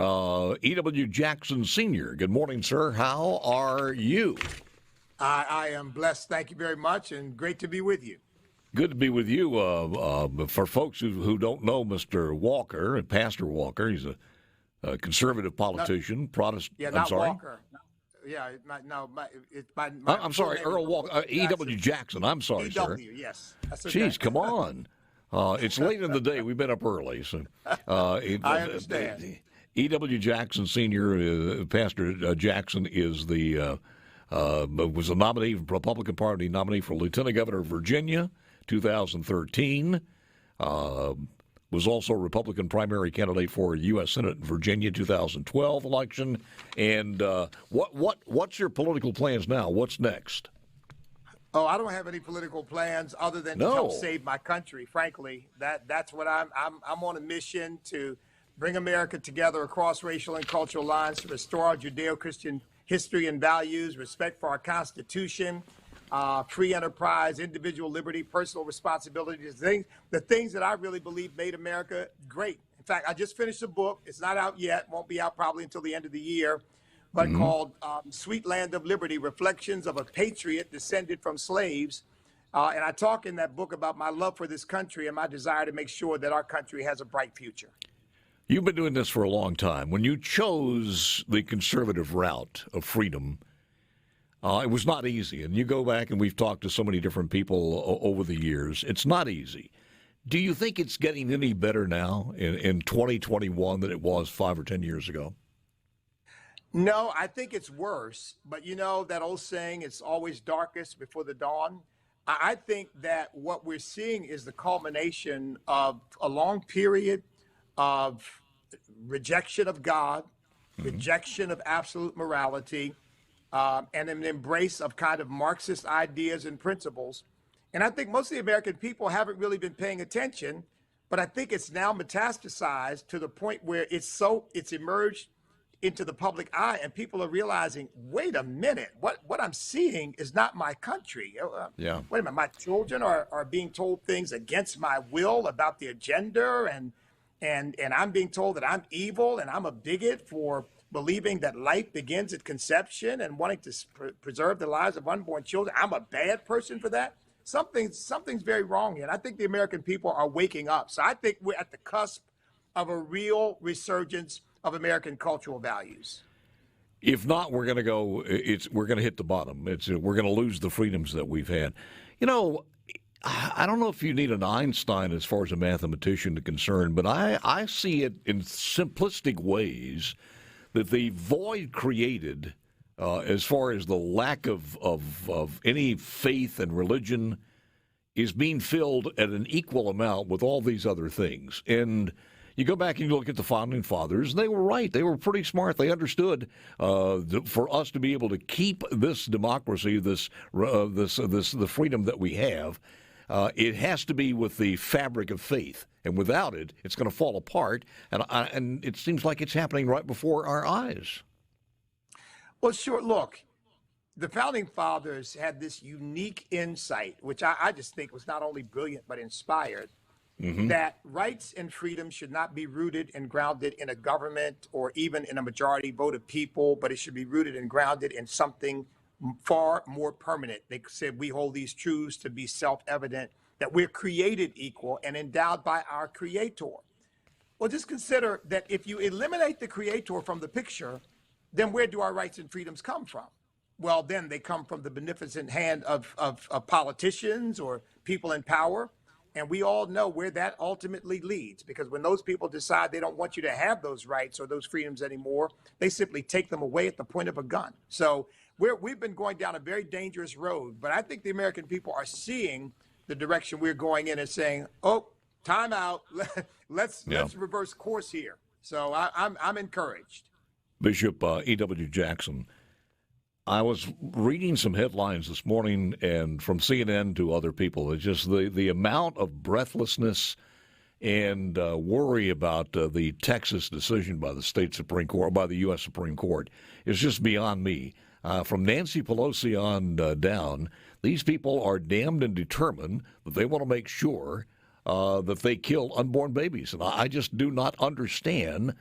E.W. Jackson Sr. Good morning, sir. How are you? I am blessed. Thank you very much, and great to be with you. Good to be with you. For folks who don't know Mr. Walker, Pastor Walker, he's a conservative politician, Protestant. Yeah, I'm not sorry. Walker. Yeah, my I'm sorry, Earl Walker. E.W. Jackson. I'm sorry, sir. E.W., yes. That's okay. Jeez, come on. It's late in the day. We've been up early. So, I understand. E.W. Jackson Sr., Pastor Jackson is was a nominee, Republican Party nominee for Lieutenant Governor of Virginia, 2013. Was also a Republican primary candidate for U.S. Senate in Virginia, 2012 election. And what's your political plans now? What's next? Oh, I don't have any political plans other than to help save my country. Frankly, that's what I'm on a mission to bring America together across racial and cultural lines to restore our Judeo-Christian history and values, respect for our Constitution, free enterprise, individual liberty, personal responsibility, the things that I really believe made America great. In fact, I just finished a book. It's not out yet, won't be out probably until the end of the year, but called Sweet Land of Liberty, Reflections of a Patriot Descended from Slaves. And I talk in that book about my love for this country and my desire to make sure that our country has a bright future. You've been doing this for a long time. When you chose the conservative route of freedom, it was not easy. And you go back, and we've talked to so many different people over the years. It's not easy. Do you think it's getting any better now in 2021 than it was 5 or 10 years ago? No, I think it's worse. But you know that old saying, it's always darkest before the dawn. I think that what we're seeing is the culmination of a long period of rejection of God, rejection of absolute morality, and an embrace of kind of Marxist ideas and principles. And I think most of the American people haven't really been paying attention, but I think it's now metastasized to the point where it's emerged into the public eye, and people are realizing, wait a minute, what I'm seeing is not my country. Wait a minute, my children are being told things against my will about their gender, and I'm being told that I'm evil and I'm a bigot for believing that life begins at conception and wanting to preserve the lives of unborn children. I'm a bad person for that. Something's very wrong here. And I think the American people are waking up. So I think we're at the cusp of a real resurgence of American cultural values. If not, we're going to hit the bottom. We're going to lose the freedoms that we've had. You know, I don't know if you need an Einstein as far as a mathematician is concerned, but I see it in simplistic ways that the void created as far as the lack of any faith and religion is being filled at an equal amount with all these other things. And you go back and you look at the Founding Fathers, and they were right. They were pretty smart. They understood for us to be able to keep this democracy, the freedom that we have, it has to be with the fabric of faith. And without it, it's going to fall apart. And it seems like it's happening right before our eyes. Well, sure. Look, the Founding Fathers had this unique insight, which I just think was not only brilliant, but inspired, that rights and freedoms should not be rooted and grounded in a government or even in a majority vote of people, but it should be rooted and grounded in something far more permanent. They said we hold these truths to be self-evident, that we're created equal and endowed by our Creator. Well, just consider that if you eliminate the Creator from the picture, then where do our rights and freedoms come from? Well, then they come from the beneficent hand of politicians or people in power. And we all know where that ultimately leads, because when those people decide they don't want you to have those rights or those freedoms anymore, they simply take them away at the point of a gun. So we've been going down a very dangerous road, but I think the American people are seeing the direction we're going in and saying, oh, time out. Let's reverse course here. So I'm encouraged. Bishop E.W. Jackson, I was reading some headlines this morning, and from CNN to other people, it's just the amount of breathlessness and worry about the Texas decision by the state Supreme Court, by the U.S. Supreme Court, is just beyond me. From Nancy Pelosi on down, these people are damned and determined that they want to make sure that they kill unborn babies. And I just do not understand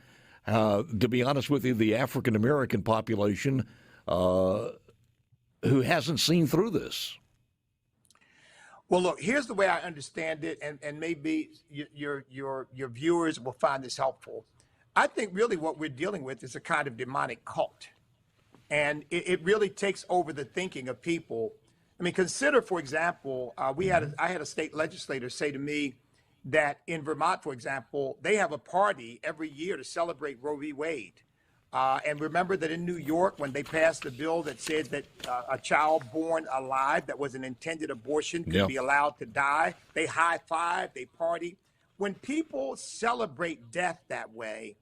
to be honest with you, the African American population who hasn't seen through this. Well, look, here's the way I understand it, and maybe your viewers will find this helpful. I think really what we're dealing with is a kind of demonic cult, and it really takes over the thinking of people. I mean, consider, for example, I had a state legislator say to me that in Vermont, for example, they have a party every year to celebrate Roe v. Wade. And remember that in New York, when they passed a bill that said that a child born alive that was an intended abortion could be allowed to die, they high-five, they party. When people celebrate death that way,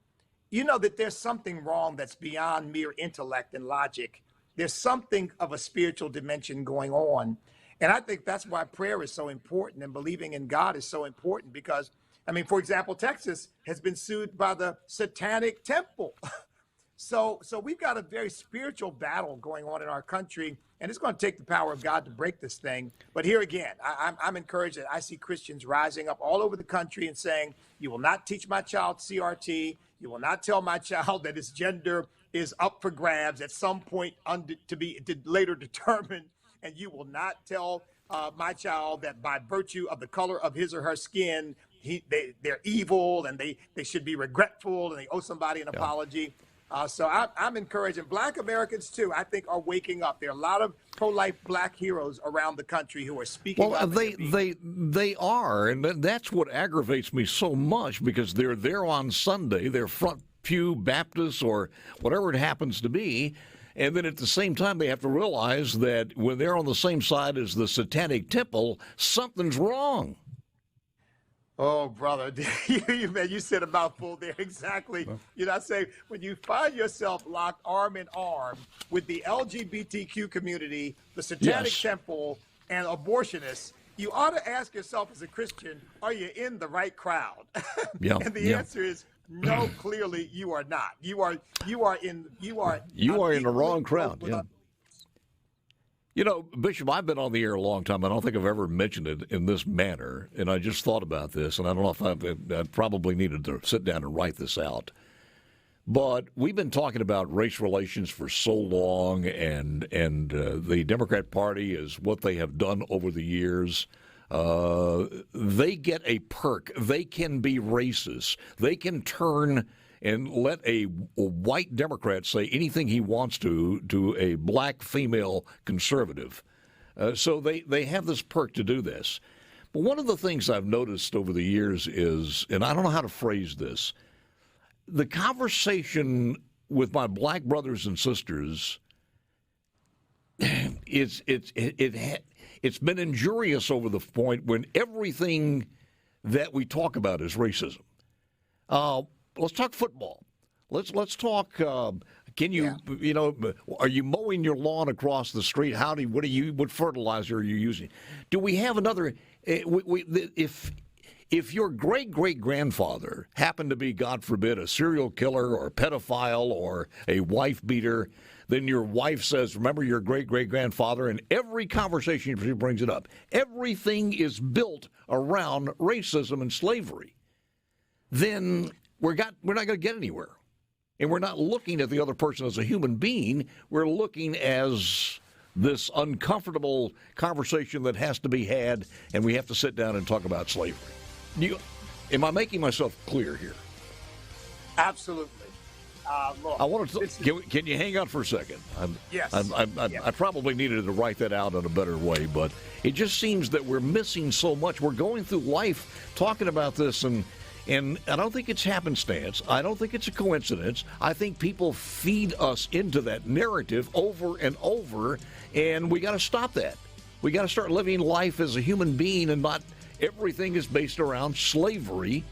you know that there's something wrong that's beyond mere intellect and logic. There's something of a spiritual dimension going on. And I think that's why prayer is so important and believing in God is so important because, I mean, for example, Texas has been sued by the Satanic Temple. So we've got a very spiritual battle going on in our country, and it's going to take the power of God to break this thing. But here again, I'm encouraged that I see Christians rising up all over the country and saying, you will not teach my child CRT. You will not tell my child that his gender is up for grabs at some point to be later determined. And you will not tell my child that by virtue of the color of his or her skin, they're evil and they should be regretful and they owe somebody an apology. So I'm encouraging Black Americans, too, I think are waking up. There are a lot of pro-life Black heroes around the country who are speaking up. They are, and that's what aggravates me so much because they're there on Sunday, they're front pew Baptists or whatever it happens to be, and then at the same time they have to realize that when they're on the same side as the Satanic Temple, something's wrong. Oh, brother, you said a mouthful there. Exactly. You know, I say when you find yourself locked arm in arm with the LGBTQ community, the Satanic Temple, and abortionists, you ought to ask yourself as a Christian, are you in the right crowd? And the answer is no, clearly you are not. You are in the wrong crowd. Yeah. You know, Bishop, I've been on the air a long time. I don't think I've ever mentioned it in this manner, and I just thought about this, and I don't know if I probably needed to sit down and write this out. But we've been talking about race relations for so long, and the Democrat Party is what they have done over the years. They get a perk. They can be racist. They can turn and let a white Democrat say anything he wants to a black female conservative. So they have this perk to do this. But one of the things I've noticed over the years is, and I don't know how to phrase this, the conversation with my black brothers and sisters, it's been injurious over the point when everything that we talk about is racism. Let's talk football. Let's talk. Can you, are you mowing your lawn across the street? What fertilizer are you using? Do we have another? If your great-great-grandfather happened to be, God forbid, a serial killer or a pedophile or a wife beater, then your wife says, remember your great-great-grandfather, and every conversation she brings it up. Everything is built around racism and slavery. Then we're not going to get anywhere. And we're not looking at the other person as a human being. We're looking as this uncomfortable conversation that has to be had, and we have to sit down and talk about slavery. Am I making myself clear here? Absolutely. Look, I want to. Can you hang on for a second? Yes. I probably needed to write that out in a better way, but it just seems that we're missing so much. We're going through life talking about this, and I don't think it's happenstance. I don't think it's a coincidence. I think people feed us into that narrative over and over, and we got to stop that. We got to start living life as a human being, and not everything is based around slavery